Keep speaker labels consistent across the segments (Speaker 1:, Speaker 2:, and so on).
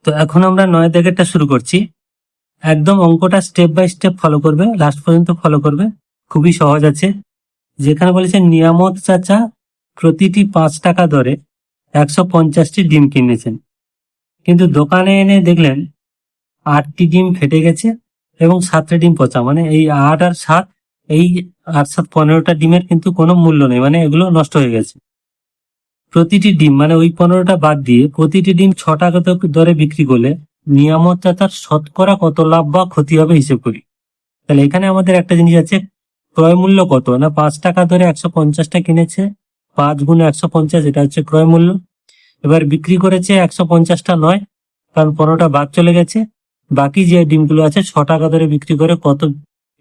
Speaker 1: তো এখন আমরা 9 দাগেরটা শুরু করছি। একদম অঙ্কটা স্টেপ বাই স্টেপ ফলো করবে, লাস্ট পর্যন্ত ফলো করবে। খুবই সহজ আছে। যেখানে বলেছে নিয়ামত চাচা প্রতিটি 5 টাকা দরে 150টি ডিম কিনেছেন, কিন্তু দোকানে এনে দেখলেন 8টি ডিম ফেটে গেছে এবং 7টা ডিম পচা। মানে এই 8 আর 7, এই 8 7 15টা ডিমের কিন্তু কোনো মূল্য নেই, মানে এগুলো নষ্ট হয়ে গেছে। প্রতিটি ডিম মানে ওই 15টা বাদ দিয়ে প্রতিটি ডিম 6 টাকা দরে বিক্রি করলে নিয়ামত চাচার শতকরা কত লাভ বা ক্ষতি হবে হিসেব করি। তাহলে এখানে আমাদের একটা জিনিস আছে, ক্রয় মূল্য কত না 5 টাকা ধরে 150টা কিনেছে, 5 গুণ 150, এটা হচ্ছে ক্রয় মূল্য। এবার বিক্রি করেছে 150টা নয়, কারণ 15টা বাদ চলে গেছে। বাকি যে ডিমগুলো আছে 6 টাকা ধরে বিক্রি করে কত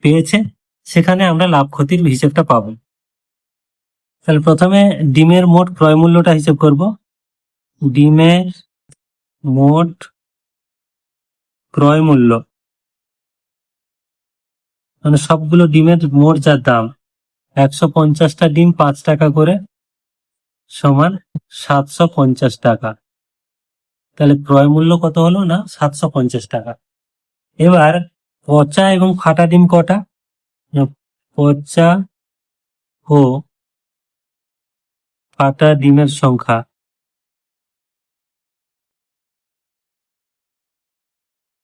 Speaker 1: পেয়েছে, সেখানে আমরা লাভ ক্ষতির হিসেবটা পাবো। তাহলে প্রথমে ডিমের মোট ক্রয় মূল্যটা হিসেব করব। ডিমের মোট ক্রয় মূল্য মানে সবগুলো ডিমের মোট যা দাম, 150টা ডিম 5 টাকা করে সমান 750 টাকা। তাহলে ক্রয় মূল্য কত হলো না 750 টাকা। এবার পচা এবং ফাটা ডিম কটা, পচা ও ফাটা ডিমের সংখ্যা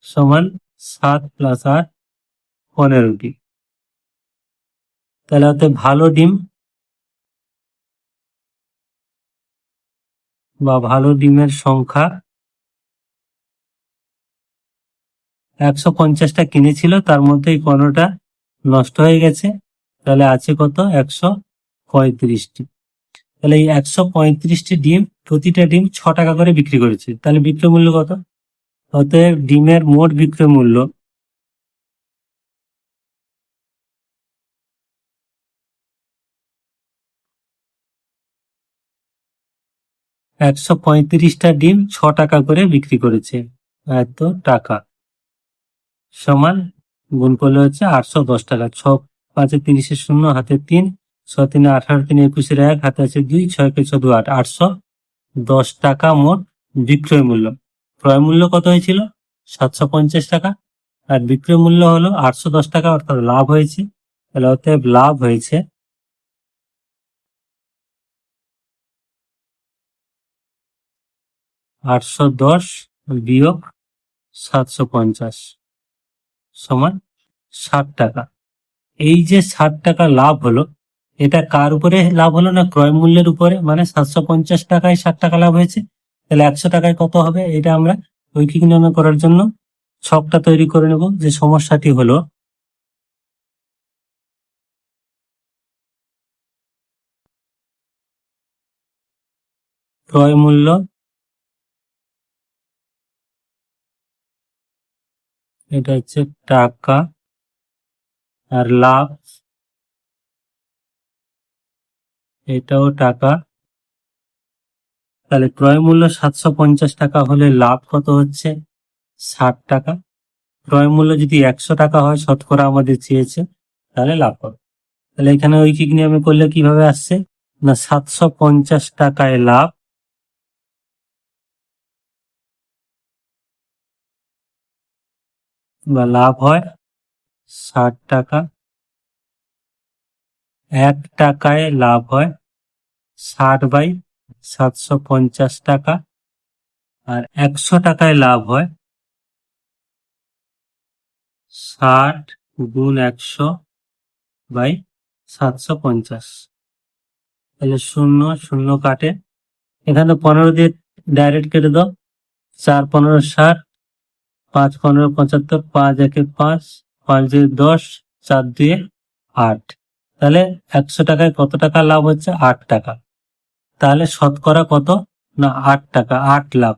Speaker 1: সমান 7 + 8 15টি। তাহলে হতে ভালো ডিম বা ভালো ডিমের সংখ্যা 150টা কিনেছিল, তার মধ্যে 15টা নষ্ট হয়ে গেছে। তাহলে আছে কত 135টি। তাহলে এই 135টি ডিম, প্রতিটা ডিম 6 টাকা করে বিক্রি করেছে। তাহলে বিক্রয় মূল্য কত? অতএব ডিমের মোট বিক্রয় মূল্য টা ডিম 6 টাকা করে বিক্রি করেছে, এত টাকা সমান গুণ করলে হচ্ছে 810 টাকা। 6 5 30 শূন্য, হাতে 3, 6 3 18, 3 21 1, হাতে আছে 2, 6 কে 6 2 8, 810 টাকা মোট বিক্রয় মূল্য। ক্রয় মূল্য কত হয়েছিল 750 টাকা, আর বিক্রয় মূল্য হলো 810 টাকা, অর্থাৎ লাভ হয়েছে। তাহলে অতএব লাভ হয়েছে 810 বিয়োগ 750 সমান 60 টাকা। এই যে 60 টাকা লাভ হলো, এটা কার উপরে লাভ হলো না ক্রয় মূল্যের উপরে, মানে 750 টাকায় 60 টাকা লাভ হয়েছে। তাহলে 100 টাকায় কত হবে, এটা আমরা ঐকিক নির্ণয় করার জন্য ছকটা তৈরি করে নেব। যে সমস্যাটি হলো ক্রয় মূল্য, এটা হচ্ছে টাকা, আর লাভ এটাও টাকা। তাহলে ক্রয় মূল্য 750 টাকা হলে লাভ কত হচ্ছে 60 টাকা। ক্রয় মূল্য যদি 100 টাকা হয়, শতকরা আমাদের চেয়েছে, তাহলে লাভ হবে। তাহলে এখানে ঐকিক নিয়মে করলে কিভাবে আসছে না 750 টাকায় লাভ বা লাভ হয় 60 টাকা, 1 টাকায় লাভ হয় 60/750 টাকা, আর 100 টাকায় লাভ হয় 60 গুণ 100/750। তাহলে 0 0 কাটে, এখানে 15 দিয়ে ডাইরেক্ট কেটে দাও। 4 15 60, 5 15 75, 5 1 5, 5 2 10, 4 2 8। তাহলে 100 টাকায় কত টাকা লাভ হচ্ছে 8 টাকা। তাহলে শতকরা কত না 8 টাকা, 8 লাভ।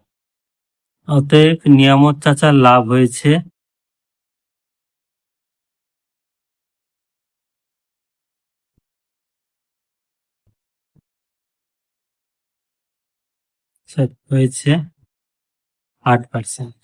Speaker 1: অতএব নিয়ামত চাচার লাভ হয়েছে হয়েছে 8%।